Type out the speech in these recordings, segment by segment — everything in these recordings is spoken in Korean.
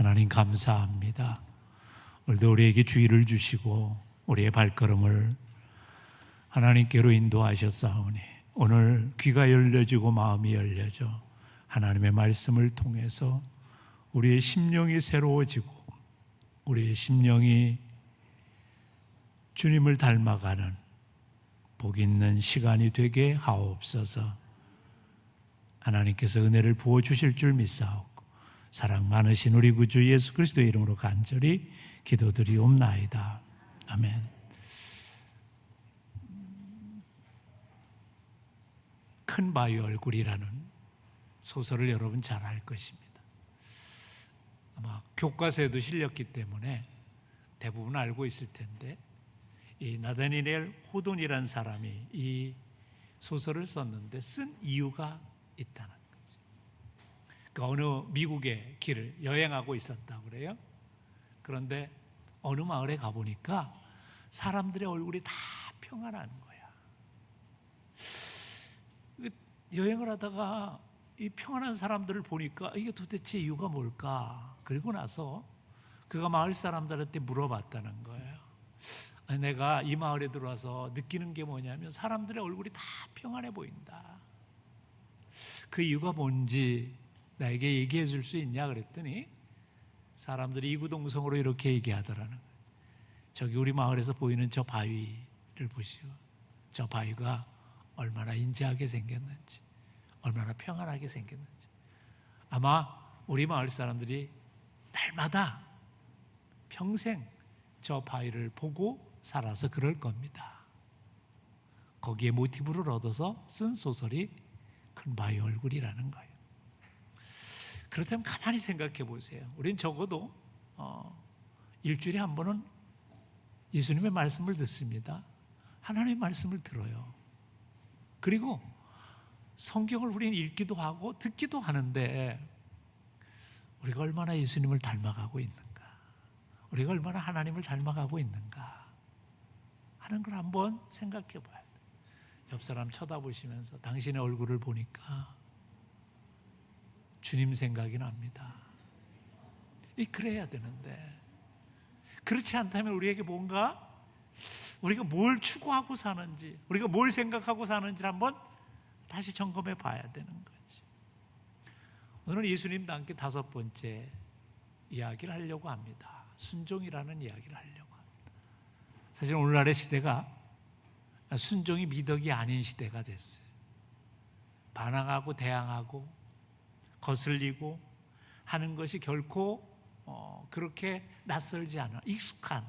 하나님 감사합니다. 오늘도 우리에게 주의를 주시고 우리의 발걸음을 하나님께로 인도하셨사오니 오늘 귀가 열려지고 마음이 열려져 하나님의 말씀을 통해서 우리의 심령이 새로워지고 우리의 심령이 주님을 닮아가는 복 있는 시간이 되게 하옵소서. 하나님께서 은혜를 부어주실 줄 믿사옵고 사랑 많으신 우리 구주 예수 그리스도의 이름으로 간절히 기도드리옵나이다. 아멘. 큰 바위 얼굴이라는 소설을 여러분 잘 알 것입니다. 아마 교과서에도 실렸기 때문에 대부분 알고 있을 텐데, 이 나다니엘 호돈이라는 사람이 이 소설을 썼는데 쓴 이유가 있다는 거죠. 그 어느 미국의 길을 여행하고 있었다고 그래요. 그런데 어느 마을에 가보니까 사람들의 얼굴이 다 평안한 거야. 여행을 하다가 이 평안한 사람들을 보니까 이게 도대체 이유가 뭘까? 그리고 나서 그가 마을 사람들한테 물어봤다는 거예요. 내가 이 마을에 들어와서 느끼는 게 뭐냐면 사람들의 얼굴이 다 평안해 보인다. 그 이유가 뭔지 나에게 얘기해 줄 수 있냐 그랬더니 사람들이 이구동성으로 이렇게 얘기하더라는 거예요. 저기 우리 마을에서 보이는 저 바위를 보시오. 저 바위가 얼마나 인자하게 생겼는지, 얼마나 평안하게 생겼는지. 아마 우리 마을 사람들이 날마다 평생 저 바위를 보고 살아서 그럴 겁니다. 거기에 모티브를 얻어서 쓴 소설이 큰 바위 얼굴이라는 거예요. 그렇다면 가만히 생각해 보세요. 우린 적어도 일주일에 한 번은 예수님의 말씀을 듣습니다. 하나님의 말씀을 들어요. 그리고 성경을 우리는 읽기도 하고 듣기도 하는데 우리가 얼마나 예수님을 닮아가고 있는가, 우리가 얼마나 하나님을 닮아가고 있는가 하는 걸 한번 생각해 봐야 돼요. 옆 사람 쳐다보시면서 당신의 얼굴을 보니까 주님 생각이 납니다. 그래야 되는데 그렇지 않다면 우리에게 뭔가 우리가 뭘 추구하고 사는지, 우리가 뭘 생각하고 사는지를 한번 다시 점검해 봐야 되는 거지. 오늘 예수님과 함께 5번째 이야기를 하려고 합니다. 순종이라는 이야기를 하려고 합니다. 사실 오늘날의 시대가 순종이 미덕이 아닌 시대가 됐어요. 반항하고 대항하고 거슬리고 하는 것이 결코 그렇게 낯설지 않아 익숙한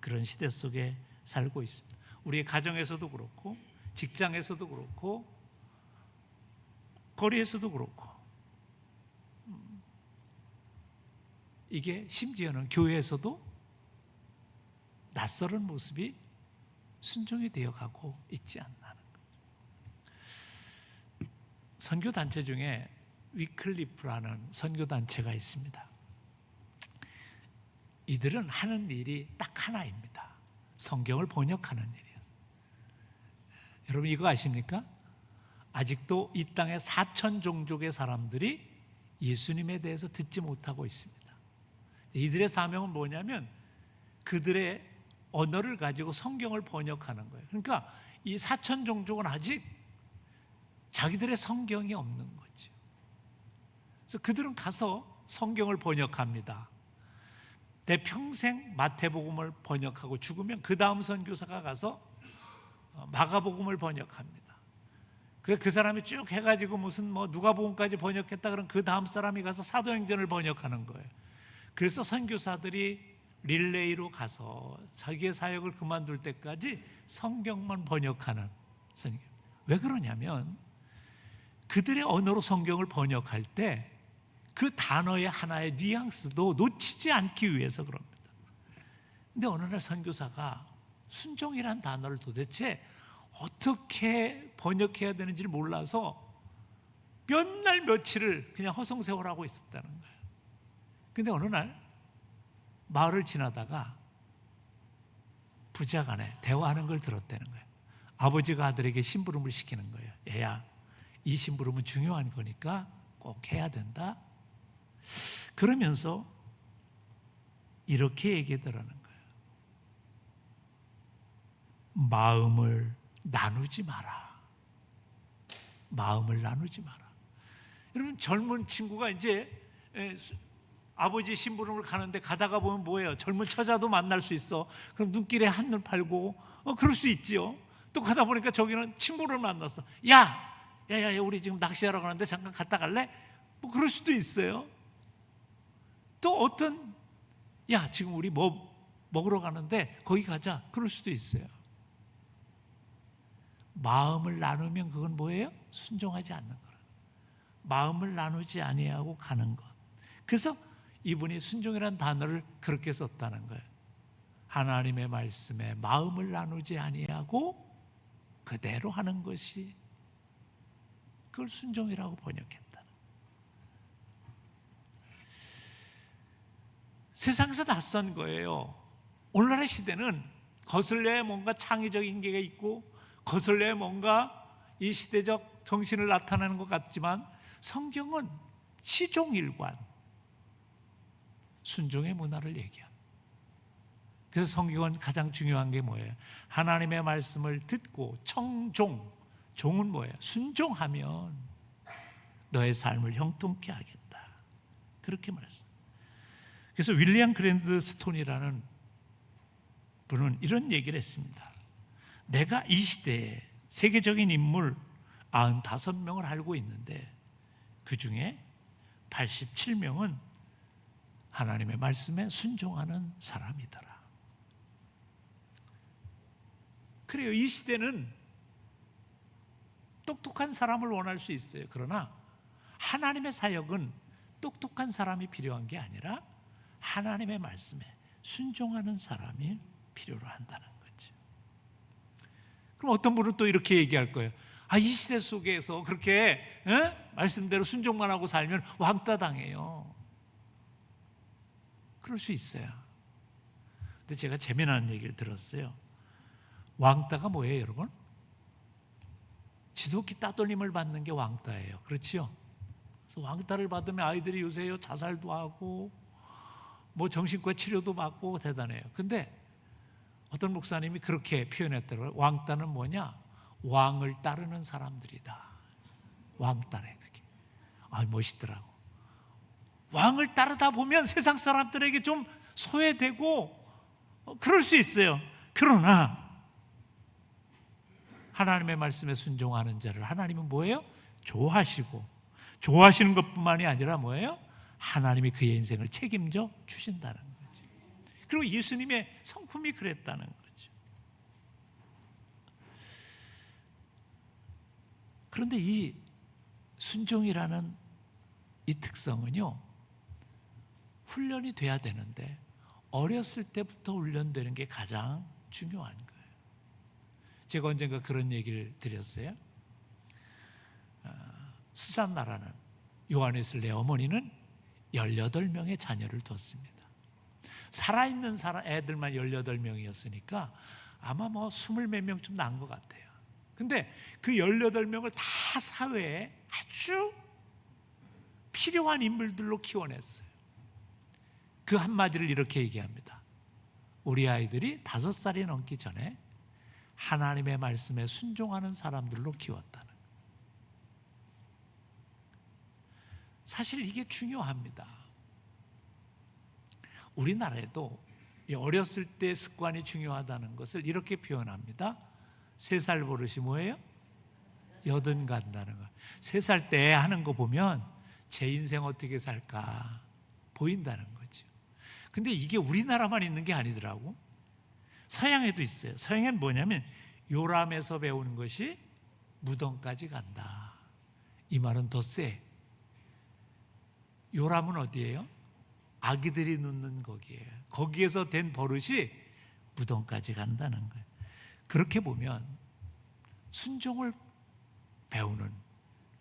그런 시대 속에 살고 있습니다. 우리의 가정에서도 그렇고 직장에서도 그렇고 거리에서도 그렇고 이게 심지어는 교회에서도 낯설은 모습이 순종이 되어가고 있지 않나는 거죠. 선교단체 중에 위클리프라는 선교단체가 있습니다. 이들은 하는 일이 딱 하나입니다. 성경을 번역하는 일이에요. 여러분 이거 아십니까? 아직도 이 땅에 4천 종족의 사람들이 예수님에 대해서 듣지 못하고 있습니다. 이들의 사명은 뭐냐면 그들의 언어를 가지고 성경을 번역하는 거예요. 그러니까 이 4천 종족은 아직 자기들의 성경이 없는 거죠. 그래서 그들은 가서 성경을 번역합니다. 내 평생 마태복음을 번역하고 죽으면 그 다음 선교사가 가서 마가복음을 번역합니다. 그 사람이 쭉 해가지고 무슨 누가복음까지 번역했다 그러면 그 다음 사람이 가서 사도행전을 번역하는 거예요. 그래서 선교사들이 릴레이로 가서 자기의 사역을 그만둘 때까지 성경만 번역하는 선교. 왜 그러냐면 그들의 언어로 성경을 번역할 때 그 단어의 하나의 뉘앙스도 놓치지 않기 위해서 그럽니다. 근데 어느 날 선교사가 순종이란 단어를 도대체 어떻게 번역해야 되는지를 몰라서 몇 날 며칠을 그냥 허송세월하고 있었다는 거예요. 근데 어느 날 마을을 지나다가 부자간에 대화하는 걸 들었다는 거예요. 아버지가 아들에게 심부름을 시키는 거예요. 얘야, 이 심부름은 중요한 거니까 꼭 해야 된다. 그러면서 이렇게 얘기하더라는 거예요. 마음을 나누지 마라. 마음을 나누지 마라. 여러분, 젊은 친구가 이제 아버지 심부름을 가는데 가다가 보면 뭐예요? 젊은 처자도 만날 수 있어. 그럼 눈길에 한눈 팔고 그럴 수 있지요. 또 가다 보니까 저기는 친구를 만났어. 야, 우리 지금 낚시하러 가는데 잠깐 갔다 갈래? 뭐 그럴 수도 있어요. 또 어떤, 야, 지금 우리 뭐 먹으러 가는데 거기 가자. 그럴 수도 있어요. 마음을 나누면 그건 뭐예요? 순종하지 않는 거라. 마음을 나누지 아니하고 가는 것. 그래서 이분이 순종이라는 단어를 그렇게 썼다는 거예요. 하나님의 말씀에 마음을 나누지 아니하고 그대로 하는 것이, 그걸 순종이라고 번역했다. 세상에서 낯선 거예요. 오늘날의 시대는 거슬려야 뭔가 창의적인 게 있고 거슬려야 뭔가 이 시대적 정신을 나타내는 것 같지만, 성경은 시종일관 순종의 문화를 얘기합니다. 그래서 성경은 가장 중요한 게 뭐예요? 하나님의 말씀을 듣고 청종, 종은 뭐예요? 순종하면 너의 삶을 형통케 하겠다. 그렇게 말했어요. 그래서 윌리엄 그랜드 스톤이라는 분은 이런 얘기를 했습니다. 내가 이 시대에 세계적인 인물 95명을 알고 있는데 그 중에 87명은 하나님의 말씀에 순종하는 사람이더라. 그래요. 이 시대는 똑똑한 사람을 원할 수 있어요. 그러나 하나님의 사역은 똑똑한 사람이 필요한 게 아니라 하나님의 말씀에 순종하는 사람이 필요로 한다는 거죠. 그럼 어떤 분은 또 이렇게 얘기할 거예요. 이 시대 속에서 그렇게 말씀대로 순종만 하고 살면 왕따 당해요. 그럴 수 있어요. 근데 제가 재미난 얘기를 들었어요. 왕따가 뭐예요, 여러분? 지독히 따돌림을 받는 게 왕따예요. 그렇죠? 그래서 왕따를 받으면 아이들이 요새 자살도 하고 뭐 정신과 치료도 받고 대단해요. 근데 어떤 목사님이 그렇게 표현했더라고요. 왕따는 뭐냐? 왕을 따르는 사람들이다. 왕따래, 그게. 멋있더라고. 왕을 따르다 보면 세상 사람들에게 좀 소외되고 그럴 수 있어요. 그러나 하나님의 말씀에 순종하는 자를 하나님은 뭐예요? 좋아하시고, 좋아하시는 것뿐만이 아니라 뭐예요? 하나님이 그의 인생을 책임져 주신다는 거죠. 그리고 예수님의 성품이 그랬다는 거죠. 그런데 이 순종이라는 이 특성은요, 훈련이 돼야 되는데 어렸을 때부터 훈련되는 게 가장 중요한 거예요. 제가 언젠가 그런 얘기를 드렸어요. 수잔나라는 요하네슬레 어머니는 18명의 자녀를 뒀습니다. 살아있는 애들만 18명이었으니까 아마 뭐 20몇 명쯤 난 것 같아요. 근데 그 18명을 다 사회에 아주 필요한 인물들로 키워냈어요. 그 한마디를 이렇게 얘기합니다. 우리 아이들이 5살이 넘기 전에 하나님의 말씀에 순종하는 사람들로 키웠다는 거예요. 사실 이게 중요합니다. 우리나라에도 어렸을 때 습관이 중요하다는 것을 이렇게 표현합니다. 3살 버릇이 뭐예요? 여든 간다는 거예요. 3살 때 하는 거 보면 제 인생 어떻게 살까 보인다는 거죠. 근데 이게 우리나라만 있는 게 아니더라고. 서양에도 있어요. 서양엔 뭐냐면 요람에서 배우는 것이 무덤까지 간다. 이 말은 더 세. 요람은 어디예요? 아기들이 눕는 거기에요. 거기에서 된 버릇이 무덤까지 간다는 거예요. 그렇게 보면 순종을 배우는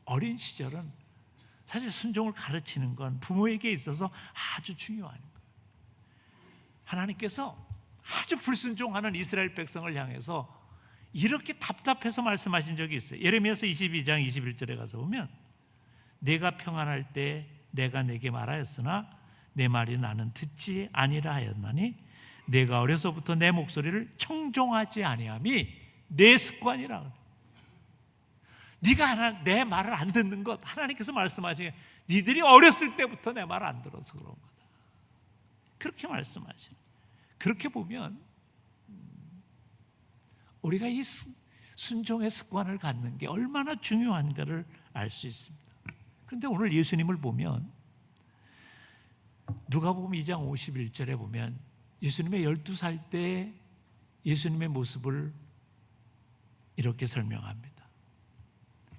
어린 시절은 사실 순종을 가르치는 건 부모에게 있어서 아주 중요한 거예요. 하나님께서 아주 불순종하는 이스라엘 백성을 향해서 이렇게 답답해서 말씀하신 적이 있어요. 예레미야서 22장 21절에 가서 보면 내가 평안할 때 내가 내게 말하였으나 내 말이 나는 듣지 아니라 하였나니 내가 어려서부터 내 목소리를 청종하지 아니함이 내 습관이라 그래. 네가 내 말을 안 듣는 것, 하나님께서 말씀하시기에 니들이 어렸을 때부터 내 말을 안 들어서 그런 거다. 그렇게 말씀하시는. 그렇게 보면 우리가 이 순종의 습관을 갖는 게 얼마나 중요한가를 알 수 있습니다. 그런데 오늘 예수님을 보면 누가복음 2장 51절에 보면 예수님의 12살 때 예수님의 모습을 이렇게 설명합니다.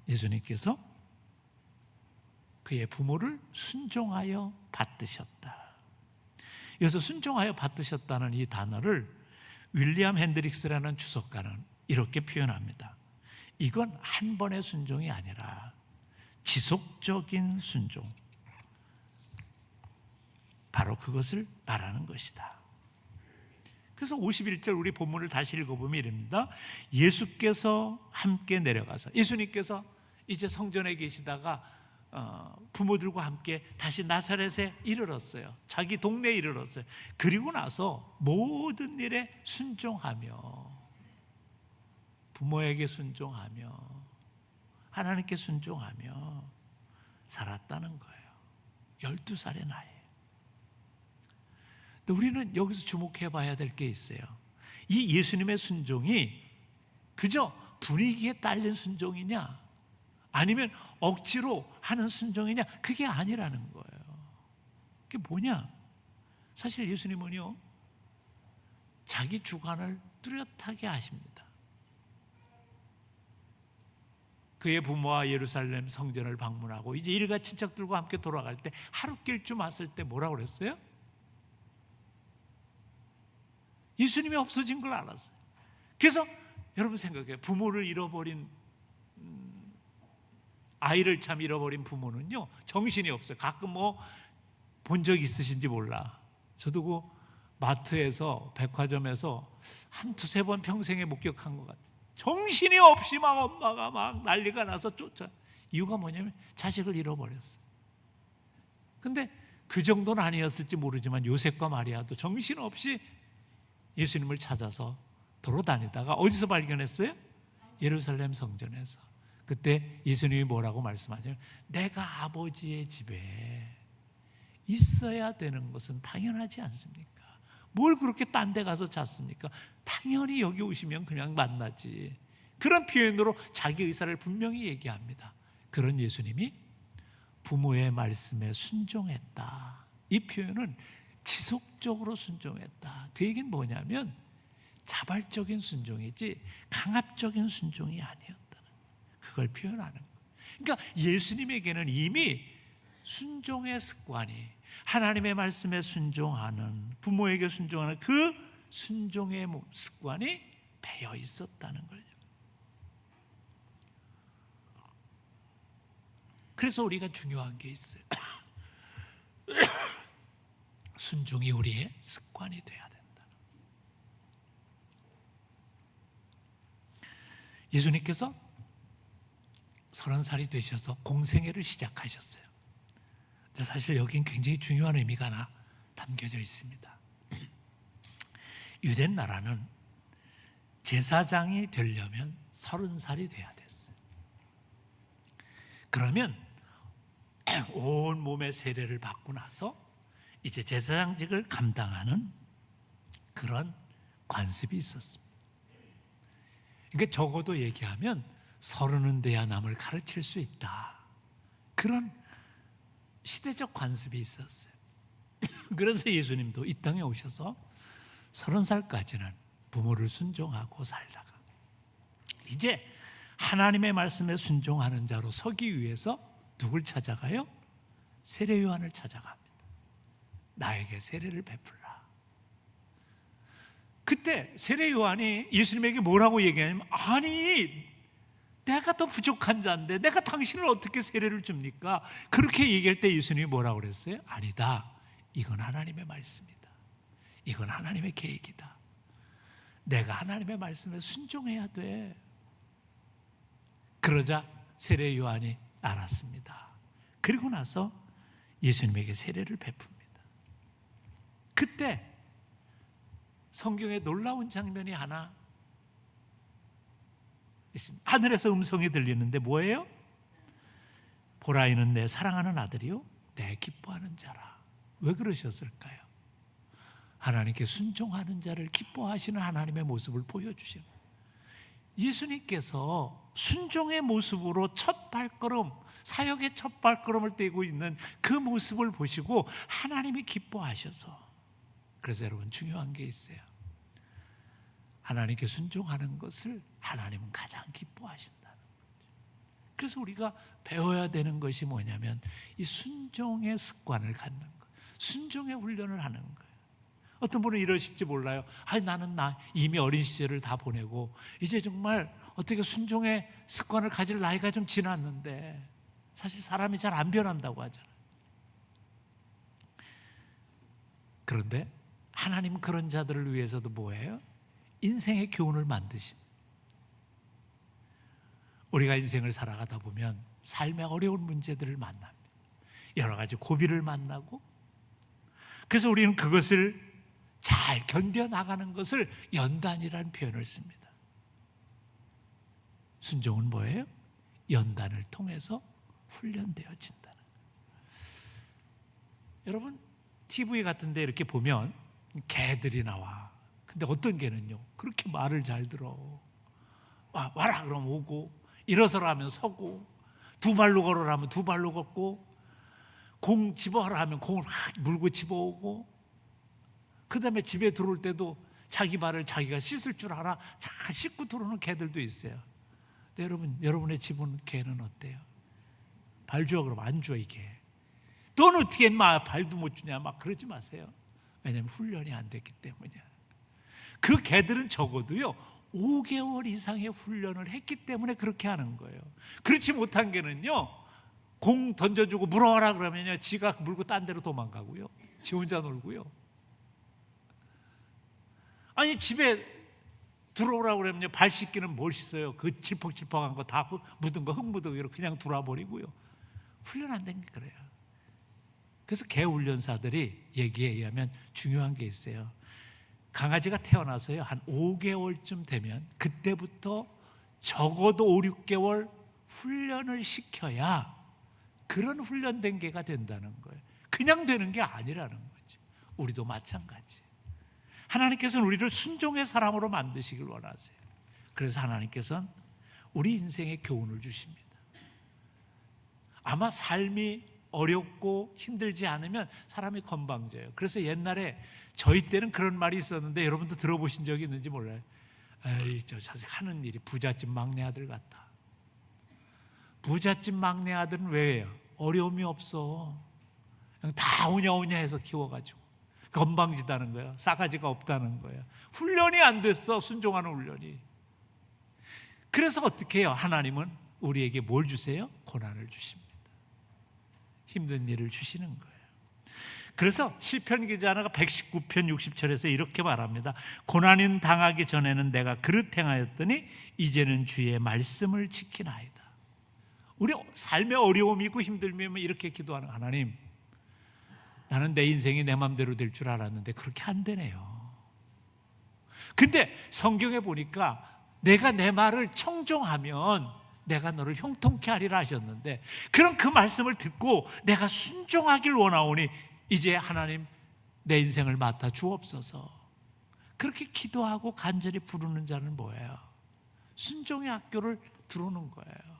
예수님께서 그의 부모를 순종하여 받드셨다. 여기서 순종하여 받드셨다는 이 단어를 윌리엄 핸드릭스라는 주석가는 이렇게 표현합니다. 이건 한 번의 순종이 아니라 지속적인 순종, 바로 그것을 말하는 것이다. 그래서 51절 우리 본문을 다시 읽어보면 이릅니다. 예수께서 함께 내려가서, 예수님께서 이제 성전에 계시다가 부모들과 함께 다시 나사렛에 이르렀어요. 자기 동네에 이르렀어요. 그리고 나서 모든 일에 순종하며, 부모에게 순종하며 하나님께 순종하며 살았다는 거예요. 12살의 나이. 근데 우리는 여기서 주목해 봐야 될 게 있어요. 이 예수님의 순종이 그저 분위기에 딸린 순종이냐, 아니면 억지로 하는 순종이냐, 그게 아니라는 거예요. 그게 뭐냐? 사실 예수님은요, 자기 주관을 뚜렷하게 하십니다. 그의 부모와 예루살렘 성전을 방문하고 이제 일가 친척들과 함께 돌아갈 때 하룻길쯤 왔을 때 뭐라고 그랬어요? 예수님이 없어진 걸 알았어요. 그래서 여러분 생각해요. 부모를 잃어버린 아이를 참 잃어버린 부모는요, 정신이 없어요. 가끔 본 적 있으신지 몰라. 저도 그 마트에서, 백화점에서 한 두세 번 평생에 목격한 것 같아요. 정신이 없이 막 엄마가 막 난리가 나서 쫓아. 이유가 뭐냐면 자식을 잃어버렸어요. 근데 그 정도는 아니었을지 모르지만 요셉과 마리아도 정신없이 예수님을 찾아서 돌아다니다가 어디서 발견했어요? 예루살렘 성전에서. 그때 예수님이 뭐라고 말씀하냐면 내가 아버지의 집에 있어야 되는 것은 당연하지 않습니까? 뭘 그렇게 딴 데 가서 찾습니까? 당연히 여기 오시면 그냥 만나지. 그런 표현으로 자기 의사를 분명히 얘기합니다. 그런 예수님이 부모의 말씀에 순종했다. 이 표현은 지속적으로 순종했다. 그 얘기는 뭐냐면 자발적인 순종이지 강압적인 순종이 아니었다. 그걸 표현하는 거예요. 그러니까 예수님에게는 이미 순종의 습관이, 하나님의 말씀에 순종하는, 부모에게 순종하는 그 순종의 습관이 배어 있었다는 거예요. 그래서 우리가 중요한 게 있어요. 순종이 우리의 습관이 돼야 된다. 예수님께서 30살이 되셔서 공생애를 시작하셨어요. 근데 사실 여긴 굉장히 중요한 의미가 하나 담겨져 있습니다. 유대 나라는 제사장이 되려면 30살이 돼야 됐어요. 그러면 온 몸의 세례를 받고 나서 이제 제사장직을 감당하는 그런 관습이 있었습니다. 그러니까 적어도 얘기하면 30은 돼야 남을 가르칠 수 있다. 그런 시대적 관습이 있었어요. 그래서 예수님도 이 땅에 오셔서 30살까지는 부모를 순종하고 살다가 이제 하나님의 말씀에 순종하는 자로 서기 위해서 누굴 찾아가요? 세례 요한을 찾아갑니다. 나에게 세례를 베풀라. 그때 세례 요한이 예수님에게 뭐라고 얘기하냐면, 아니 내가 더 부족한 자인데 내가 당신을 어떻게 세례를 줍니까? 그렇게 얘기할 때 예수님이 뭐라고 그랬어요? 아니다, 이건 하나님의 말씀이다. 이건 하나님의 계획이다. 내가 하나님의 말씀에 순종해야 돼. 그러자 세례 요한이 알았습니다. 그리고 나서 예수님에게 세례를 베풉니다. 그때 성경에 놀라운 장면이 하나 있습니다. 하늘에서 음성이 들리는데 뭐예요? 보라, 이는 내 사랑하는 아들이요 내 기뻐하는 자라. 왜 그러셨을까요? 하나님께 순종하는 자를 기뻐하시는 하나님의 모습을 보여주시는 거예요. 예수님께서 순종의 모습으로 첫 발걸음, 사역의 첫 발걸음을 떼고 있는 그 모습을 보시고 하나님이 기뻐하셔서, 그래서 여러분 중요한 게 있어요. 하나님께 순종하는 것을 하나님은 가장 기뻐하신다는 거죠. 그래서 우리가 배워야 되는 것이 뭐냐면 이 순종의 습관을 갖는 것, 순종의 훈련을 하는 거예요. 어떤 분은 이러실지 몰라요. 나는 이미 어린 시절을 다 보내고 이제 정말 어떻게 순종의 습관을 가질 나이가 좀 지났는데, 사실 사람이 잘 안 변한다고 하잖아요. 그런데 하나님은 그런 자들을 위해서도 뭐예요? 인생의 교훈을 만드십니다. 우리가 인생을 살아가다 보면 삶의 어려운 문제들을 만납니다. 여러 가지 고비를 만나고, 그래서 우리는 그것을 잘 견뎌나가는 것을 연단이라는 표현을 씁니다. 순종은 뭐예요? 연단을 통해서 훈련되어진다는 거예요. 여러분, TV 같은 데 이렇게 보면 개들이 나와. 근데 어떤 개는요, 그렇게 말을 잘 들어. 와라 그러면 오고, 일어서라 하면 서고, 두 발로 걸어라 하면 두 발로 걷고, 공 집어라 하면 공을 물고 집어오고, 그 다음에 집에 들어올 때도 자기 발을 자기가 씻을 줄 알아 잘 씻고 들어오는 개들도 있어요. 근데 여러분의 집은 개는 어때요? 발 주워 그러면 안 줘. 이게 너는 어떻게 발도 못 주냐 막 그러지 마세요. 왜냐하면 훈련이 안 됐기 때문이야. 그 개들은 적어도요 5개월 이상의 훈련을 했기 때문에 그렇게 하는 거예요. 그렇지 못한 개는요, 공 던져주고 물어와라 그러면요 지가 물고 딴 데로 도망가고요, 지 혼자 놀고요. 아니 집에 들어오라고 그러면요 발 씻기는 뭘 씻어요? 그 질퍽질퍽한 거 다 묻은 거 흙무더기로 그냥 돌아버리고요. 훈련 안 된 게 그래요. 그래서 개 훈련사들이 얘기에 의하면 중요한 게 있어요. 강아지가 태어나서요 한 5개월쯤 되면 그때부터 적어도 5, 6개월 훈련을 시켜야 그런 훈련된 개가 된다는 거예요. 그냥 되는 게 아니라는 거죠. 우리도 마찬가지. 하나님께서는 우리를 순종의 사람으로 만드시길 원하세요. 그래서 하나님께서는 우리 인생에 교훈을 주십니다. 아마 삶이 어렵고 힘들지 않으면 사람이 건방져요. 그래서 옛날에 저희 때는 그런 말이 있었는데 여러분도 들어보신 적이 있는지 몰라요. 에이, 저 하는 일이 부잣집 막내 아들 같다. 부잣집 막내 아들은 왜요? 어려움이 없어. 그냥 다 오냐오냐 해서 키워가지고 건방지다는 거야. 싸가지가 없다는 거야. 훈련이 안 됐어. 순종하는 훈련이. 그래서 어떻게 해요? 하나님은 우리에게 뭘 주세요? 고난을 주십니다. 힘든 일을 주시는 거예요. 그래서 시편 기자가 119편 60절에서 이렇게 말합니다. 고난인 당하기 전에는 내가 그릇 행하였더니 이제는 주의 말씀을 지키나이다. 우리 삶의 어려움이 있고 힘들면 이렇게 기도하는, 하나님, 나는 내 인생이 내 맘대로 될 줄 알았는데 그렇게 안 되네요. 근데 성경에 보니까 내가 내 말을 청종하면 내가 너를 형통케 하리라 하셨는데, 그런 그 말씀을 듣고 내가 순종하길 원하오니 이제 하나님 내 인생을 맡아 주옵소서. 그렇게 기도하고 간절히 부르는 자는 뭐예요? 순종의 학교를 들어오는 거예요.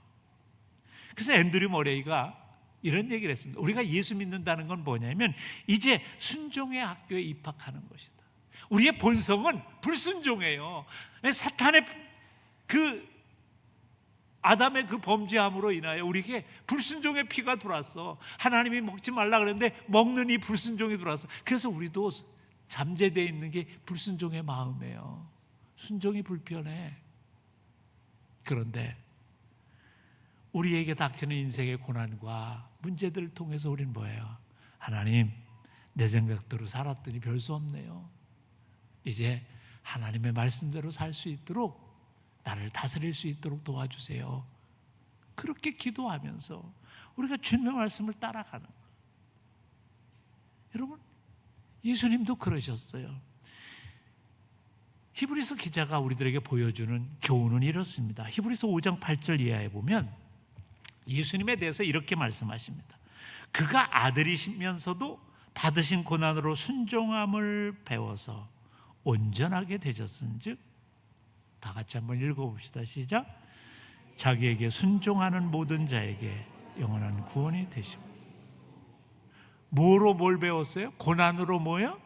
그래서 앤드류 머레이가 이런 얘기를 했습니다. 우리가 예수 믿는다는 건 뭐냐면 이제 순종의 학교에 입학하는 것이다. 우리의 본성은 불순종이에요. 사탄의 아담의 그 범죄함으로 인하여 우리에게 불순종의 피가 들어왔어. 하나님이 먹지 말라 그랬는데 먹는 이 불순종이 들어왔어. 그래서 우리도 잠재되어 있는 게 불순종의 마음이에요. 순종이 불편해. 그런데 우리에게 닥치는 인생의 고난과 문제들을 통해서 우리는 뭐예요? 하나님, 내 생각대로 살았더니 별 수 없네요. 이제 하나님의 말씀대로 살 수 있도록, 나를 다스릴 수 있도록 도와주세요. 그렇게 기도하면서 우리가 주님의 말씀을 따라가는 거예요. 여러분, 예수님도 그러셨어요. 히브리서 기자가 우리들에게 보여주는 교훈은 이렇습니다. 히브리서 5장 8절 이하에 보면 예수님에 대해서 이렇게 말씀하십니다. 그가 아들이시면서도 받으신 고난으로 순종함을 배워서 온전하게 되셨은즉, 다 같이 한번 읽어봅시다. 시작. 자기에게 순종하는 모든 자에게 영원한 구원이 되시고. 뭐로 뭘 배웠어요? 고난으로 뭐요?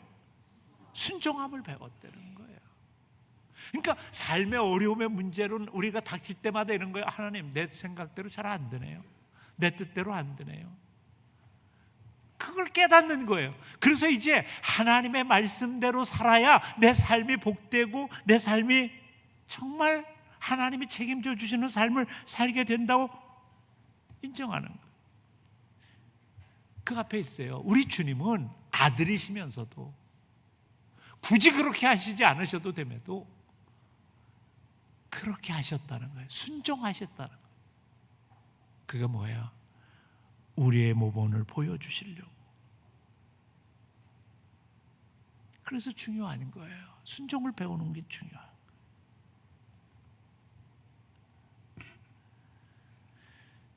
순종함을 배웠다는 거예요. 그러니까 삶의 어려움의 문제로는 우리가 닥칠 때마다 이런 거예요. 하나님, 내 생각대로 잘 안 되네요. 내 뜻대로 안 되네요. 그걸 깨닫는 거예요. 그래서 이제 하나님의 말씀대로 살아야 내 삶이 복되고 내 삶이 정말 하나님이 책임져 주시는 삶을 살게 된다고 인정하는 거예요. 그 앞에 있어요. 우리 주님은 아들이시면서도 굳이 그렇게 하시지 않으셔도 됨에도 그렇게 하셨다는 거예요. 순종하셨다는 거예요. 그게 뭐예요? 우리의 모본을 보여주시려고. 그래서 중요한 거예요. 순종을 배우는 게 중요해요.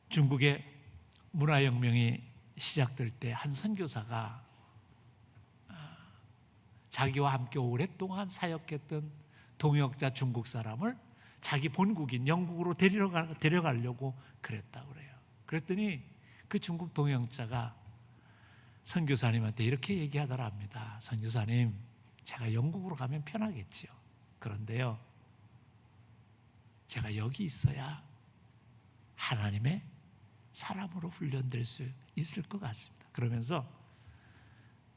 중국의 문화혁명이 시작될 때 한 선교사가 자기와 함께 오랫동안 사역했던 동역자 중국 사람을 자기 본국인 영국으로 데려가려고 그랬다고 그래요. 그랬더니 그 중국 동역자가 선교사님한테 이렇게 얘기하더랍니다. 선교사님, 제가 영국으로 가면 편하겠지요. 그런데요, 제가 여기 있어야 하나님의 사람으로 훈련될 수 있을 것 같습니다. 그러면서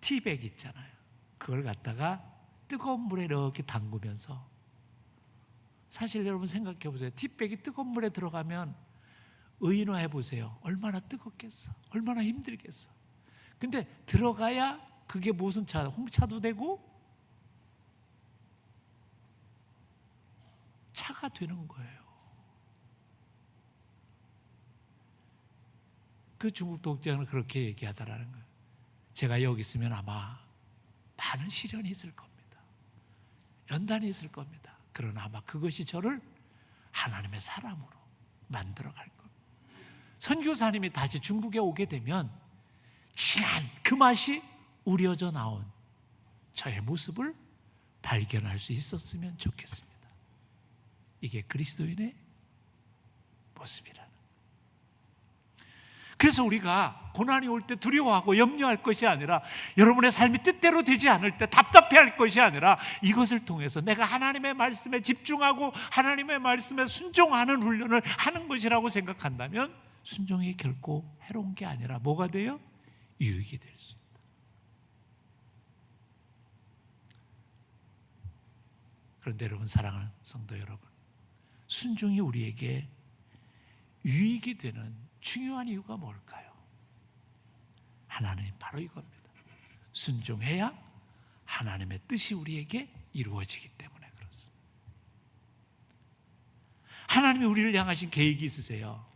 티백 있잖아요. 그걸 갖다가 뜨거운 물에 이렇게 담그면서, 사실 여러분 생각해 보세요. 티백이 뜨거운 물에 들어가면 의인화해 보세요. 얼마나 뜨겁겠어. 얼마나 힘들겠어. 근데 들어가야 그게 무슨 차, 홍차도 되고 차가 되는 거예요. 그 중국 독자는 그렇게 얘기하더라는 거예요. 제가 여기 있으면 아마 많은 시련이 있을 겁니다. 연단이 있을 겁니다. 그러나 아마 그것이 저를 하나님의 사람으로 만들어 갈 겁니다. 선교사님이 다시 중국에 오게 되면 진한 그 맛이 우려져 나온 저의 모습을 발견할 수 있었으면 좋겠습니다. 이게 그리스도인의 모습이라는. 그래서 우리가 고난이 올 때 두려워하고 염려할 것이 아니라, 여러분의 삶이 뜻대로 되지 않을 때 답답해할 것이 아니라, 이것을 통해서 내가 하나님의 말씀에 집중하고 하나님의 말씀에 순종하는 훈련을 하는 것이라고 생각한다면 순종이 결코 해로운 게 아니라 뭐가 돼요? 유익이 될 수 있다. 그런데 여러분, 사랑하는 성도 여러분, 순종이 우리에게 유익이 되는 중요한 이유가 뭘까요? 하나님, 바로 이겁니다. 순종해야 하나님의 뜻이 우리에게 이루어지기 때문에 그렇습니다. 하나님이 우리를 향하신 계획이 있으세요.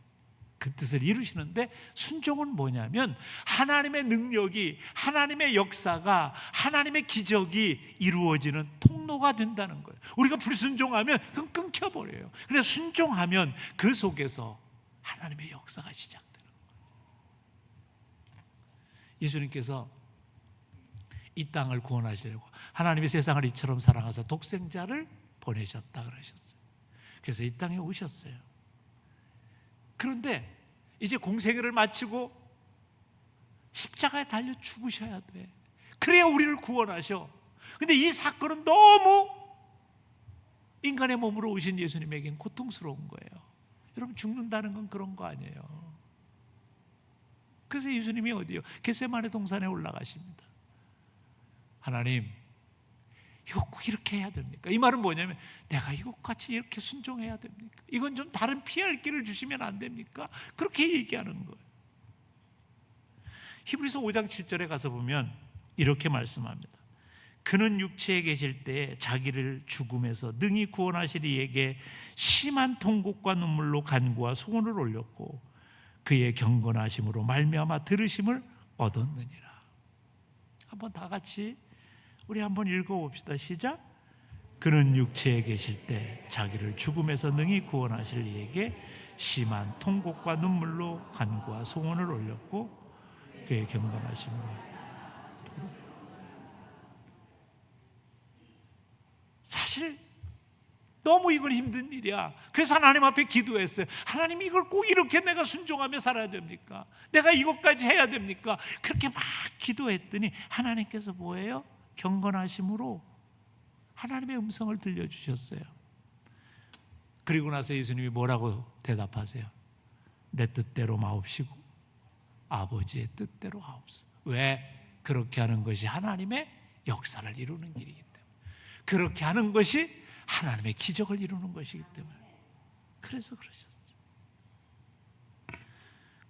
그 뜻을 이루시는데, 순종은 뭐냐면 하나님의 능력이, 하나님의 역사가, 하나님의 기적이 이루어지는 통로가 된다는 거예요. 우리가 불순종하면 그건 끊겨버려요. 그래서 순종하면 그 속에서 하나님의 역사가 시작되는 거예요. 예수님께서 이 땅을 구원하시려고 하나님이 세상을 이처럼 사랑하사 독생자를 보내셨다 그러셨어요. 그래서 이 땅에 오셨어요. 그런데 이제 공생애를 마치고 십자가에 달려 죽으셔야 돼. 그래야 우리를 구원하셔. 근데 이 사건은 너무 인간의 몸으로 오신 예수님에겐 고통스러운 거예요. 여러분, 죽는다는 건 그런 거 아니에요. 그래서 예수님이 어디요? 겟세마네 동산에 올라가십니다. 하나님, 이거 꼭 이렇게 해야 됩니까? 이 말은 뭐냐면, 내가 이것같이 이렇게 순종해야 됩니까? 이건 좀 다른 피할 길을 주시면 안 됩니까? 그렇게 얘기하는 거예요. 히브리서 5장 7절에 가서 보면 이렇게 말씀합니다. 그는 육체에 계실 때에 자기를 죽음에서 능히 구원하실 이에게 심한 통곡과 눈물로 간구와 소원을 올렸고 그의 경건하심으로 말미암아 들으심을 얻었느니라. 한번 다 같이 우리 한번 읽어봅시다. 시작. 그는 육체에 계실 때 자기를 죽음에서 능히 구원하실 이에게 심한 통곡과 눈물로 간구와 소원을 올렸고 그의 경건하심으로. 사실 너무 이건 힘든 일이야. 그래서 하나님 앞에 기도했어요. 하나님, 이걸 꼭 이렇게 내가 순종하며 살아야 됩니까? 내가 이것까지 해야 됩니까? 그렇게 막 기도했더니 하나님께서 뭐예요? 경건하심으로 하나님의 음성을 들려주셨어요. 그리고 나서 예수님이 뭐라고 대답하세요? 내 뜻대로 마옵시고 아버지의 뜻대로 하옵소서. 왜? 그렇게 하는 것이 하나님의 역사를 이루는 길이기 때문에, 그렇게 하는 것이 하나님의 기적을 이루는 것이기 때문에. 그래서 그러셨어요.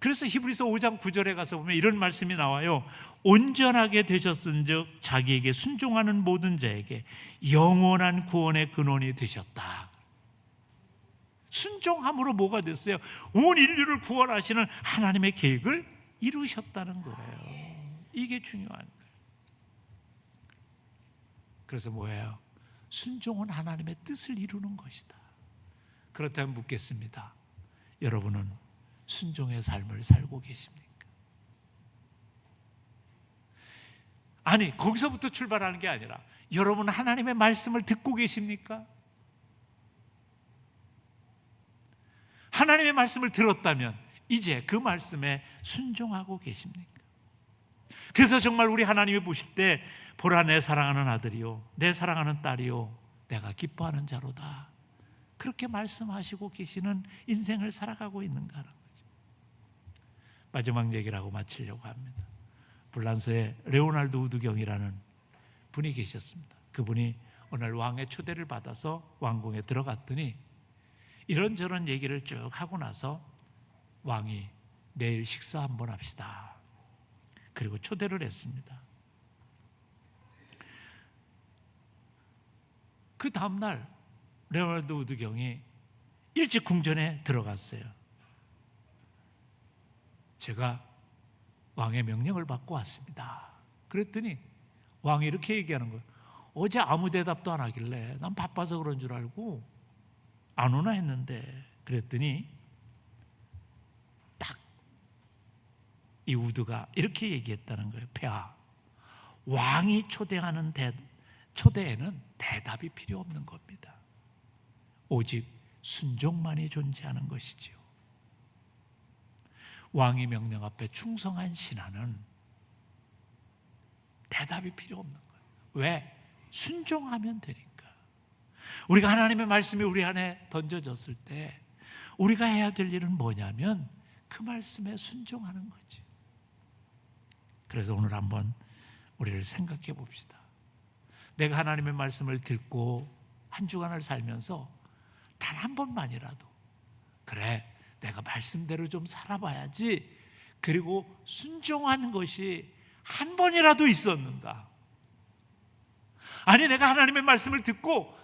그래서 히브리서 5장 9절에 가서 보면 이런 말씀이 나와요. 온전하게 되셨은즉 자기에게 순종하는 모든 자에게 영원한 구원의 근원이 되셨다. 순종함으로 뭐가 됐어요? 온 인류를 구원하시는 하나님의 계획을 이루셨다는 거예요. 이게 중요한 거예요. 그래서 뭐예요? 순종은 하나님의 뜻을 이루는 것이다. 그렇다면 묻겠습니다. 여러분은 순종의 삶을 살고 계십니까? 아니, 거기서부터 출발하는 게 아니라 여러분 하나님의 말씀을 듣고 계십니까? 하나님의 말씀을 들었다면 이제 그 말씀에 순종하고 계십니까? 그래서 정말 우리 하나님이 보실 때 보라, 내 사랑하는 아들이요, 내 사랑하는 딸이요, 내가 기뻐하는 자로다, 그렇게 말씀하시고 계시는 인생을 살아가고 있는가 하는 거죠. 마지막 얘기를 하고 마치려고 합니다. 불란서에 레오날드 우드경이라는 분이 계셨습니다. 그분이 오늘 왕의 초대를 받아서 왕궁에 들어갔더니 이런저런 얘기를 쭉 하고 나서 왕이 내일 식사 한번 합시다, 그리고 초대를 했습니다. 그 다음날 레오날드 우드경이 일찍 궁전에 들어갔어요. 제가 왕의 명령을 받고 왔습니다. 그랬더니 왕이 이렇게 얘기하는 거예요. 어제 아무 대답도 안 하길래 난 바빠서 그런 줄 알고 안 오나 했는데, 그랬더니 딱 이 우드가 이렇게 얘기했다는 거예요. 폐하, 왕이 초대하는 초대에는 대답이 필요 없는 겁니다. 오직 순종만이 존재하는 것이지요. 왕의 명령 앞에 충성한 신하는 대답이 필요 없는 거예요. 왜? 순종하면 되니까. 우리가 하나님의 말씀이 우리 안에 던져졌을 때 우리가 해야 될 일은 뭐냐면 그 말씀에 순종하는 거지. 그래서 오늘 한번 우리를 생각해 봅시다. 내가 하나님의 말씀을 듣고 한 주간을 살면서 단 한 번만이라도 그래, 내가 말씀대로 좀 살아봐야지, 그리고 순종한 것이 한 번이라도 있었는가? 아니, 내가 하나님의 말씀을 듣고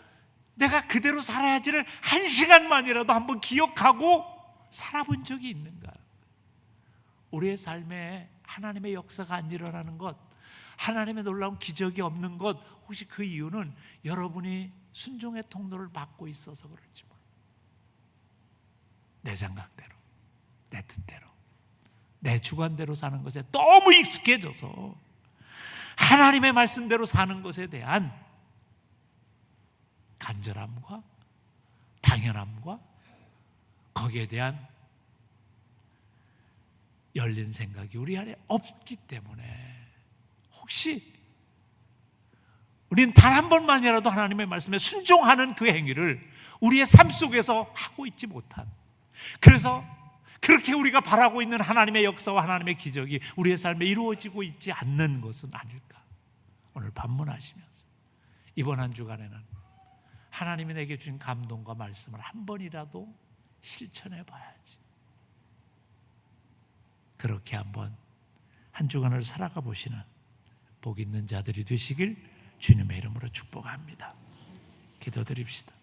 내가 그대로 살아야지를 한 시간만이라도 한번 기억하고 살아본 적이 있는가? 우리의 삶에 하나님의 역사가 안 일어나는 것, 하나님의 놀라운 기적이 없는 것, 혹시 그 이유는 여러분이 순종의 통로를 막고 있어서 그럴지 몰라요. 내 생각대로, 내 뜻대로, 내 주관대로 사는 것에 너무 익숙해져서 하나님의 말씀대로 사는 것에 대한 간절함과 당연함과 거기에 대한 열린 생각이 우리 안에 없기 때문에 혹시 우리는 단 한 번만이라도 하나님의 말씀에 순종하는 그 행위를 우리의 삶 속에서 하고 있지 못한, 그래서 그렇게 우리가 바라고 있는 하나님의 역사와 하나님의 기적이 우리의 삶에 이루어지고 있지 않는 것은 아닐까? 오늘 반문하시면서 이번 한 주간에는 하나님이 내게 주신 감동과 말씀을 한 번이라도 실천해 봐야지. 그렇게 한번 한 주간을 살아가 보시는 복 있는 자들이 되시길 주님의 이름으로 축복합니다. 기도드립시다.